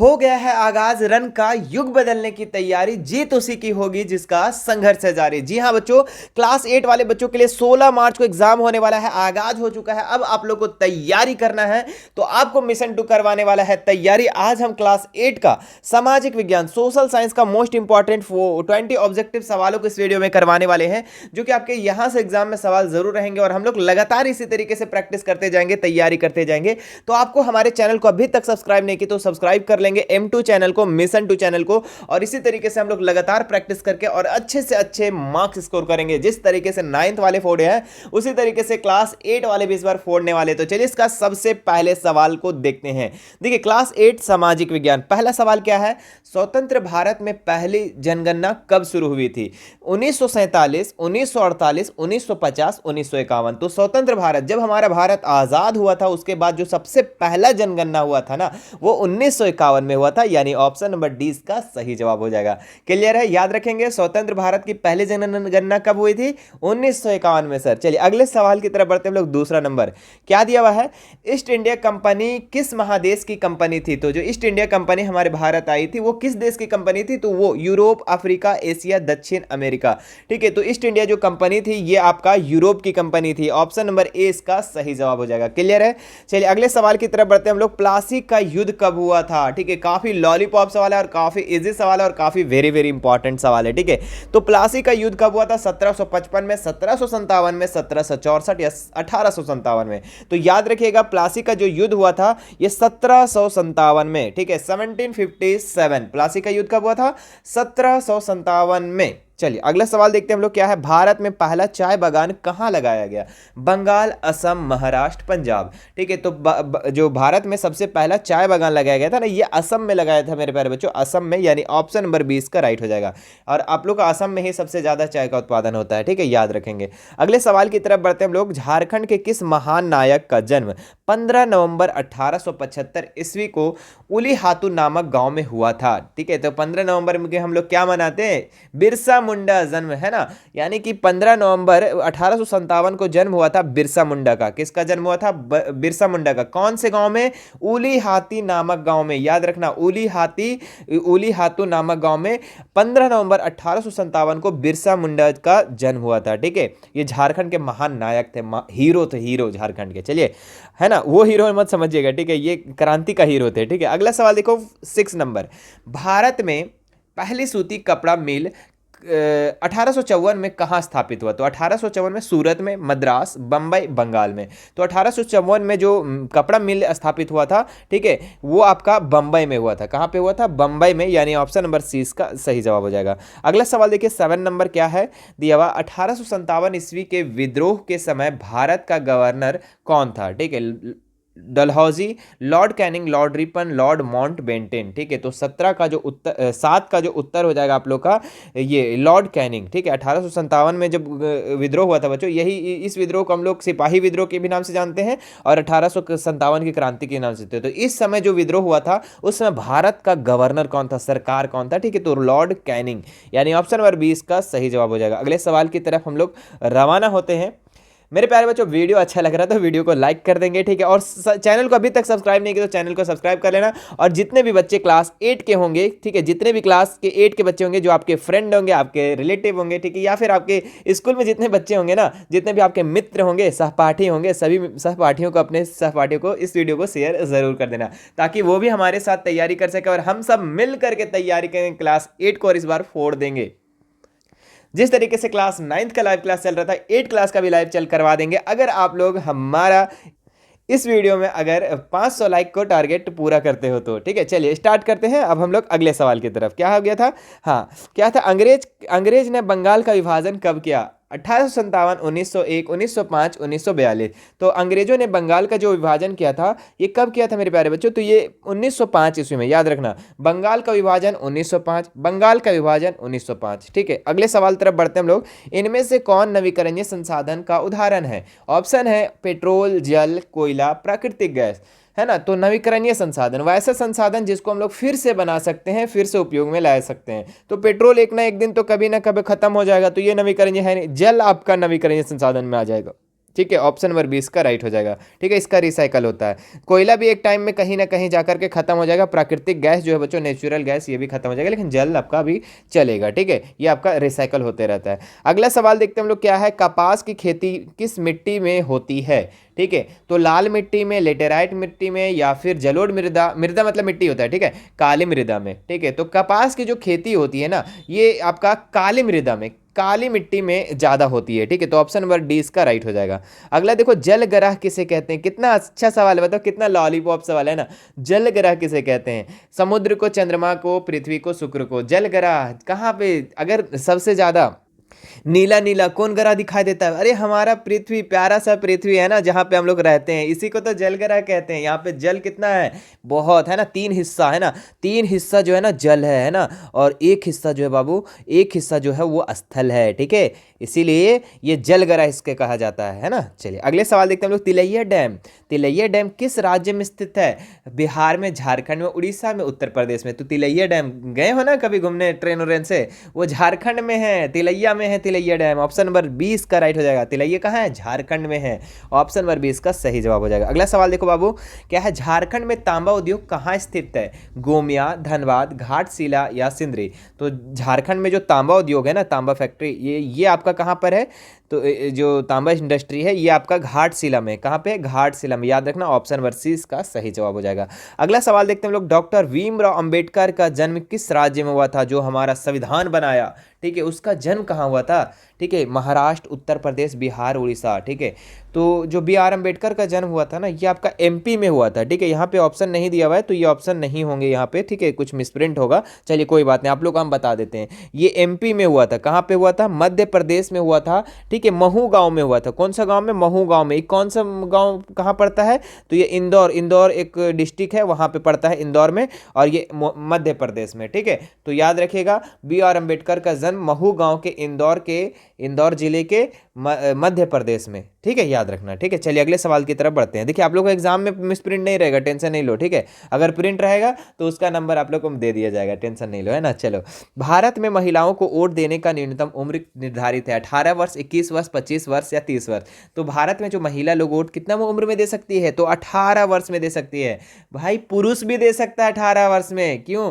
हो गया है आगाज रन का, युग बदलने की तैयारी, जीत उसी की होगी जिसका संघर्ष है जारी। जी हाँ बच्चों, क्लास 8 वाले बच्चों के लिए 16 मार्च को एग्जाम होने वाला है, आगाज हो चुका है। अब आप लोग को तैयारी करना है, तो आपको मिशन 2 करवाने वाला है तैयारी। आज हम क्लास 8 का सामाजिक विज्ञान सोशल साइंस का मोस्ट इंपॉर्टेंट 20 ऑब्जेक्टिव सवालों को इस वीडियो में करवाने वाले हैं, जो कि आपके यहां से एग्जाम में सवाल जरूर रहेंगे और हम लोग लगातार इसी तरीके से प्रैक्टिस करते जाएंगे, तैयारी करते जाएंगे। तो आपको हमारे चैनल को अभी तक सब्सक्राइब नहीं की तो सब्सक्राइब कर लेंगे, M2 चैनल को, मिशन 2 चैनल को, और इसी तरीके से हम लोग लगातार प्रैक्टिस करके और अच्छे से अच्छे मार्क्स स्कोर करेंगे। जिस तरीके से 9th वाले फोड़े हैं उसी तरीके से क्लास 8 वाले भी इस बार फोड़ने वाले। तो चलिए इसका सबसे पहले सवाल को देखते हैं। देखिए क्लास 8 सामाजिक विज्ञान, पहला सवाल क्या है, स्वतंत्र भारत में पहली जनगणना कब शुरू हुई थी? 1947, 1948, 1950, 1951। तो स्वतंत्र भारत, जब हमारा भारत आजाद हुआ था उसके बाद जो सबसे पहला जनगणना हुआ था ना, वो 1951 में हुआ था, यानी ऑप्शन नंबर डी इसका सही जवाब हो जाएगा। क्लियर है, याद रखेंगे स्वतंत्र भारत की पहली जनगणना कब हुई थी? 1951 में सर। चलिए अगले सवाल की तरफ बढ़ते हैं हम लोग। दूसरा नंबर क्या दिया हुआ है, ईस्ट इंडिया कंपनी किस महादेश की कंपनी थी? तो जो ईस्ट इंडिया कंपनी हमारे भारत आई थी वो किस देश की कंपनी थी? तो वो यूरोप, अफ्रीका, एशिया, दक्षिण अमेरिका। ठीक है, तो ईस्ट इंडिया जो कंपनी थी ये आपका यूरोप की कंपनी थी। ऑप्शन नंबर ए इसका सही जवाब हो जाएगा। क्लियर है, चलिए अगले सवाल की तरफ बढ़ते हैं हम लोग। प्लासी का युद्ध कब हुआ था? ठीक है, काफी लॉलीपॉप सवाल है और काफी इजी सवाल है और काफी वेरी वेरी इंपॉर्टेंट सवाल है। ठीक है, तो प्लासी का युद्ध कब हुआ था? 1755 में, 1757 में, 1764 या 1857 में। तो याद रखिएगा प्लासी का जो युद्ध हुआ था ये 1757 में। ठीक है, 1757 प्लासी का युद्ध कब हुआ था? 1757 में। चलिए अगला सवाल देखते हैं हम लोग क्या है, भारत में पहला चाय बागान कहां लगाया गया? बंगाल, असम, महाराष्ट्र, पंजाब। ठीक है, तो जो भारत में सबसे पहला चाय बागान लगाया गया था ना, ये असम में लगाया था मेरे प्यारे बच्चों, असम में, यानी ऑप्शन नंबर 20 का राइट हो जाएगा। और आप लोग का असम में ही सबसे ज्यादा चाय का उत्पादन होता है। ठीक है, याद रखेंगे। अगले सवाल की तरफ बढ़ते हैं हम लोग। झारखंड के किस महान नायक का जन्म 15 नवंबर 1875 ईस्वी को उलीहातू नामक गांव में हुआ था? ठीक है, तो 15 नवंबर में हम लोग क्या मनाते हैं? बिरसा मुंडा जन्म, है ना, यानी कि 15 नवंबर 1857 को जन्म हुआ था बिरसा मुंडा का। किसका जन्म हुआ था? बिरसा मुंडा का। कौन से गांव में? उलीहाती नामक गांव में। याद रखना, उलीहातू नामक गांव में 15 नवंबर 1857 को बिरसा मुंडा का जन्म हुआ था। ठीक है, ये झारखंड के महान नायक थे, हीरो थे, हीरो झारखंड के। चलिए, है ना, वो हीरो मत समझिएगा। ठीक है, ये क्रांति का हीरो थे। ठीक है, अगला सवाल देखो 6 नंबर। भारत में पहली सूती कपड़ा मिल 1854 में कहाँ स्थापित हुआ? तो 1854 में सूरत में, मद्रास, बंबई, बंगाल में। तो 1854 में जो कपड़ा मिल स्थापित हुआ था, ठीक है, वो आपका बंबई में हुआ था। कहाँ पे हुआ था? बंबई में, यानी ऑप्शन नंबर सी इसका सही जवाब हो जाएगा। अगला सवाल देखिए 7 नंबर क्या है दिया हुआ, 1857 ईस्वी के विद्रोह के समय भारत का गवर्नर कौन था? ठीक है, Dalhousie, Lord Canning, Lord Ripon, Lord Mountbatten. ठीक है, तो 17 का जो उत्तर, 7 का जो उत्तर हो जाएगा आप लोग का ये लॉर्ड कैनिंग। ठीक है, 1857 में जब विद्रोह हुआ था बच्चों, यही इस विद्रोह को हम लोग सिपाही विद्रोह के भी नाम से जानते हैं और 1857 की क्रांति के नाम से जानते हैं। तो इस समय जो विद्रोह हुआ था उस समय भारत का गवर्नर कौन था, सरकार कौन था? ठीक है, तो लॉर्ड कैनिंग, यानी ऑप्शन नंबर 20 का सही जवाब हो जाएगा। अगले सवाल की तरफ हम लोग रवाना होते हैं। मेरे प्यारे बच्चों, वीडियो अच्छा लग रहा है तो वीडियो को लाइक कर देंगे। ठीक है, और चैनल को अभी तक सब्सक्राइब नहीं किया तो चैनल को सब्सक्राइब कर लेना। और जितने भी बच्चे क्लास 8 के होंगे, ठीक है, जितने भी क्लास के 8 के बच्चे होंगे जो आपके फ्रेंड होंगे, आपके रिलेटिव होंगे, ठीक है, या फिर आपके स्कूल में जितने बच्चे होंगे ना, जितने भी आपके मित्र होंगे, सहपाठी होंगे, सभी सहपाठियों को, अपने सहपाठियों को इस वीडियो को शेयर जरूर कर देना, ताकि वो भी हमारे साथ तैयारी कर सके और हम सब मिल करके तैयारी करें क्लास 8 को और इस बार फोड़ देंगे। जिस तरीके से क्लास 9th का लाइव क्लास चल रहा था, 8 क्लास का भी लाइव चल करवा देंगे, अगर आप लोग हमारा इस वीडियो में अगर 500 लाइक को टारगेट पूरा करते हो तो। ठीक है, चलिए स्टार्ट करते हैं। अब हम लोग अगले सवाल की तरफ। क्या हो गया था? हाँ, क्या था, अंग्रेज ने बंगाल का विभाजन कब किया? 1857, 1901, 1905, 1942। तो अंग्रेजों ने बंगाल का जो विभाजन किया था ये कब किया था मेरे प्यारे बच्चों? तो ये 1905 ईस्वी में। याद रखना, बंगाल का विभाजन 1905, बंगाल का विभाजन 1905। ठीक है, अगले सवाल तरफ बढ़ते हैं हम लोग। इनमें से कौन नवीकरणीय संसाधन का उदाहरण है? ऑप्शन है पेट्रोल, जल, कोयला, प्राकृतिक गैस, है ना। तो नवीकरणीय संसाधन वैसे संसाधन जिसको हम लोग फिर से बना सकते हैं, फिर से उपयोग में ला सकते हैं। तो पेट्रोल एक ना एक दिन तो कभी ना कभी खत्म हो जाएगा, तो ये नवीकरणीय है नहीं। जल आपका नवीकरणीय संसाधन में आ जाएगा। ठीक है, ऑप्शन नंबर 20 का राइट हो जाएगा। ठीक है, इसका रिसाइकल होता है। कोयला भी एक टाइम में कहीं ना कहीं जाकर के खत्म हो जाएगा। प्राकृतिक गैस जो है बच्चों, नेचुरल गैस, ये भी खत्म हो जाएगा, लेकिन जल आपका भी चलेगा। ठीक है, ये आपका रिसाइकल होते रहता है। अगला सवाल देखते हैं हम लोग, क्या है, कपास की खेती किस मिट्टी में होती है? ठीक है, तो लाल मिट्टी में, लेटेराइट मिट्टी में, या फिर जलोढ़ मृदा, मृदा मतलब मिट्टी होता है, ठीक है, काली मृदा में। ठीक है, तो कपास की जो खेती होती है ना, ये आपका काली मृदा में, काली मिट्टी में ज्यादा होती है। ठीक है, तो ऑप्शन नंबर डी इसका राइट हो जाएगा। अगला देखो, जल ग्रह किसे कहते हैं? कितना अच्छा सवाल है, बताओ, कितना लॉलीपॉप सवाल है ना। जल ग्रह किसे कहते हैं? समुद्र को, चंद्रमा को, पृथ्वी को, शुक्र को। जल ग्रह कहाँ पे, अगर सबसे ज्यादा नीला नीला कौन ग्रह दिखाई देता है? अरे हमारा पृथ्वी, प्यारा सा पृथ्वी है ना, जहाँ पे हम लोग रहते हैं, इसी को तो जल ग्रह कहते हैं। यहाँ पे जल कितना है, बहुत है ना, 3 हिस्सा है ना, 3 हिस्सा जो है ना जल है ना, और 1 हिस्सा जो है बाबू, 1 हिस्सा जो है वो स्थल है। ठीक है, इसीलिए ये जल ग्रह इसके कहा जाता है ना। चलिए अगले सवाल देखते हैं हम लोग, तिलैया डैम। तिलैया डैम किस राज्य में स्थित है? बिहार में, झारखंड में, उड़ीसा में, उत्तर प्रदेश में। तो तिलैया डैम गए हो ना कभी घूमने ट्रेन व्रेन से, वो झारखंड में है, तिलैया में है तिलैया डैम। ऑप्शन नंबर 20 का राइट हो जाएगा। तिलैया कहाँ है? झारखंड में है। ऑप्शन नंबर 20 का सही जवाब हो जाएगा। अगला सवाल देखो बाबू, क्या है, झारखंड में तांबा उद्योग कहाँ स्थित है? गोमिया, धनबाद, घाटशिला या सिंदरी। तो झारखंड में जो तांबा उद्योग है ना, तांबा फैक्ट्री, ये आपका कहाँ पर है? तो जो तांबा इंडस्ट्री है, ये आपका घाटशिला में। कहाँ पे? घाटशिला में, याद रखना। ऑप्शन नंबर सी इसका सही जवाब हो जाएगा। अगला सवाल देखते हैं हम लोग, डॉक्टर भीमराव अंबेडकर का जन्म किस राज्य में हुआ था? जो हमारा संविधान बनाया, ठीक है, उसका जन्म कहाँ हुआ था? ठीक है, महाराष्ट्र, उत्तर प्रदेश, बिहार, उड़ीसा। ठीक है, तो जो बी आर अम्बेडकर का जन्म हुआ था ना, ये आपका एमपी में हुआ था। ठीक है, यहाँ पे ऑप्शन नहीं दिया हुआ है, तो ये ऑप्शन नहीं होंगे यहाँ पे। ठीक है, कुछ मिसप्रिंट होगा, चलिए कोई बात नहीं, आप लोग हम बता देते हैं। ये एमपी में हुआ था। कहाँ पे हुआ था? मध्य प्रदेश में हुआ था। ठीक है, महू गांव में हुआ था। कौन सा गांव में? महू गांव में। कौन सा गांव कहाँ पड़ता है? तो ये इंदौर, इंदौर एक डिस्ट्रिक्ट है, वहाँ पे पड़ता है, इंदौर में, और ये मध्य प्रदेश में। ठीक है, तो याद रखिएगा, बी आर अम्बेडकर का जन्म महू गांव के, इंदौर जिले के मध्य प्रदेश में। ठीक है, याद रखना। ठीक है, चलिए अगले सवाल की तरफ बढ़ते हैं। देखिए, आप लोग को एग्जाम में मिस प्रिंट नहीं रहेगा, टेंशन नहीं लो। ठीक है, अगर प्रिंट रहेगा तो उसका नंबर आप लोग को दे दिया जाएगा, टेंशन नहीं लो, है ना। चलो, भारत में महिलाओं को वोट देने का न्यूनतम उम्र निर्धारित है? 18 वर्ष, 21 वर्ष, 25 वर्ष या 30 वर्ष। तो भारत में जो महिला लोग वोट कितना उम्र में दे सकती है? तो 18 वर्ष में दे सकती है। भाई पुरुष भी दे सकता है 18 वर्ष में, क्यों?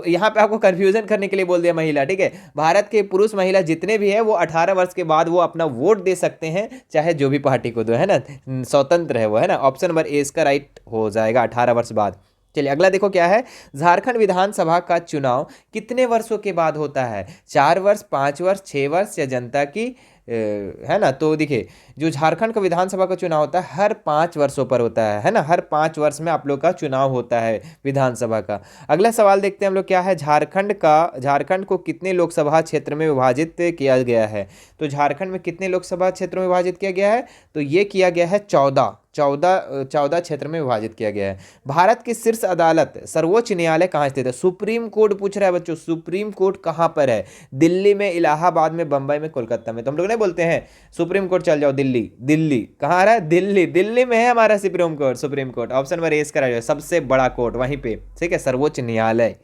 यहाँ पे आपको कंफ्यूजन करने के लिए बोल दिया महिला। ठीक है, भारत के पुरुष महिला जितने भी है, वो 18 वर्ष के बाद वो अपना वोट दे सकते हैं, चाहे जो भी पार्टी को दो, है ना, स्वतंत्र है वो, है ना। ऑप्शन नंबर ए इसका राइट हो जाएगा, 18 वर्ष बाद। चलिए अगला देखो, क्या है, झारखंड विधानसभा का चुनाव कितने वर्षों के बाद होता है? 4 वर्ष, 5 वर्ष, 6 वर्ष या जनता की है ना। तो देखिए, जो झारखंड का विधानसभा का चुनाव होता है, हर 5 वर्षों पर होता है ना, हर 5 वर्ष में आप लोग का चुनाव होता है विधानसभा का। अगला सवाल देखते हैं हम लोग, क्या है, झारखंड को कितने लोकसभा क्षेत्र में विभाजित किया गया है? तो झारखंड में कितने लोकसभा क्षेत्रों में विभाजित किया गया है? तो ये किया गया है 14 क्षेत्र में विभाजित किया गया है। भारत की शीर्ष अदालत, सर्वोच्च न्यायालय कहाँ स्थित है? सुप्रीम कोर्ट पूछ रहा है बच्चों, सुप्रीम कोर्ट कहाँ पर है? दिल्ली में, इलाहाबाद में, बम्बई में, कोलकाता में। तो हम लोग नहीं बोलते हैं सुप्रीम कोर्ट चल जाओ दिल्ली कहाँ आ रहा है? दिल्ली में है हमारा supreme court. Option number A इसका राइट है, सबसे बड़ा कोर्ट वहीं पे। ठीक है, सर्वोच्च न्यायालय।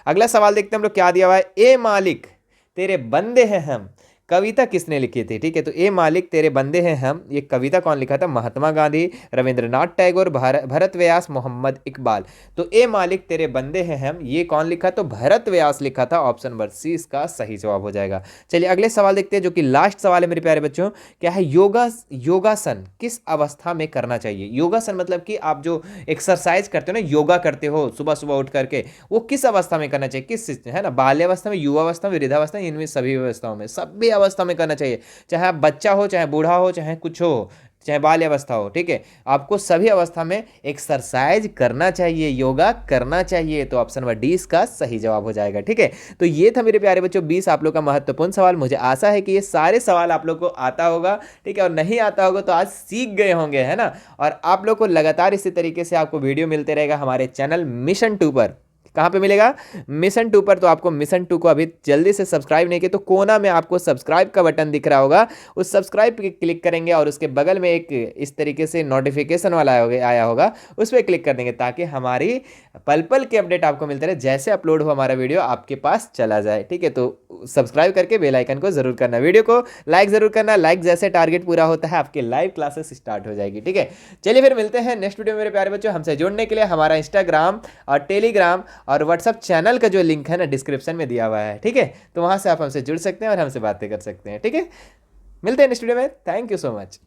अगला सवाल देखते हैं हम लोग, क्या दिया हुआ है, ए मालिक तेरे बंदे हैं हम, कविता किसने लिखी थी? ठीक है, तो ए मालिक तेरे बंदे हैं हम, ये कविता कौन लिखा था? महात्मा गांधी, रविंद्रनाथ टैगोर, भरत व्यास, मोहम्मद इकबाल। तो ए मालिक तेरे बंदे हैं हम, ये कौन लिखा? तो भरत व्यास लिखा था। ऑप्शन नंबर सी इसका सही जवाब हो जाएगा। चलिए अगले सवाल देखते हैं, जो कि लास्ट सवाल है मेरे प्यारे बच्चों। क्या है, योगासन किस अवस्था में करना चाहिए? योगासन मतलब कि आप जो एक्सरसाइज करते हो ना, योगा करते हो सुबह सुबह उठ करके, वो किस अवस्था में करना चाहिए? किस, है ना, बाल्यावस्था में, युवावस्था में, वृद्धावस्था में, इनमें सभी अवस्थाओं में, सभी अवस्था में करना चाहिए। चाहे आप बच्चा हो, चाहे बूढ़ा हो, चाहे कुछ हो, चाहे बाल्य अवस्था हो। ठीक है, आपको सभी अवस्था में एक्सरसाइज करना चाहिए, योगा करना चाहिए। तो ऑप्शन नंबर डी इसका सही जवाब हो जाएगा। ठीक है, तो ये था मेरे प्यारे बच्चों 20 आप लोग का महत्वपूर्ण सवाल। मुझे आशा है कि ये सारे सवाल आप लोग को आता होगा। ठीक है, और नहीं आता होगा तो आज सीख गए होंगे, है ना। और आप लोग को लगातार इसी तरीके से आपको वीडियो मिलते रहेगा हमारे चैनल मिशन 2 पर। कहाँ पे मिलेगा? मिशन 2 पर। तो आपको मिशन 2 को अभी जल्दी से सब्सक्राइब नहीं किया तो कोना में आपको सब्सक्राइब का बटन दिख रहा होगा, उस सब्सक्राइब पे क्लिक करेंगे और उसके बगल में एक इस तरीके से नोटिफिकेशन वाला आया होगा, उस पर क्लिक कर देंगे ताकि हमारी पल पल के अपडेट आपको मिलते रहे, जैसे अपलोड हो हमारा वीडियो आपके पास चला जाए। ठीक है, तो सब्सक्राइब करके बेल आइकन को जरूर करना, वीडियो को लाइक जरूर करना। लाइक जैसे टारगेट पूरा होता है आपके लाइव क्लासेस स्टार्ट हो जाएगी। ठीक है, चलिए फिर मिलते हैं नेक्स्ट वीडियो में मेरे प्यारे बच्चों। हमसे जुड़ने के लिए हमारा इंस्टाग्राम और टेलीग्राम और व्हाट्सअप चैनल का जो लिंक है ना डिस्क्रिप्शन में दिया हुआ है। ठीक है, तो वहां से आप हमसे जुड़ सकते हैं और हमसे बातें कर सकते हैं। ठीक है, मिलते हैं नेक्स्ट वीडियो में। Thank you so much.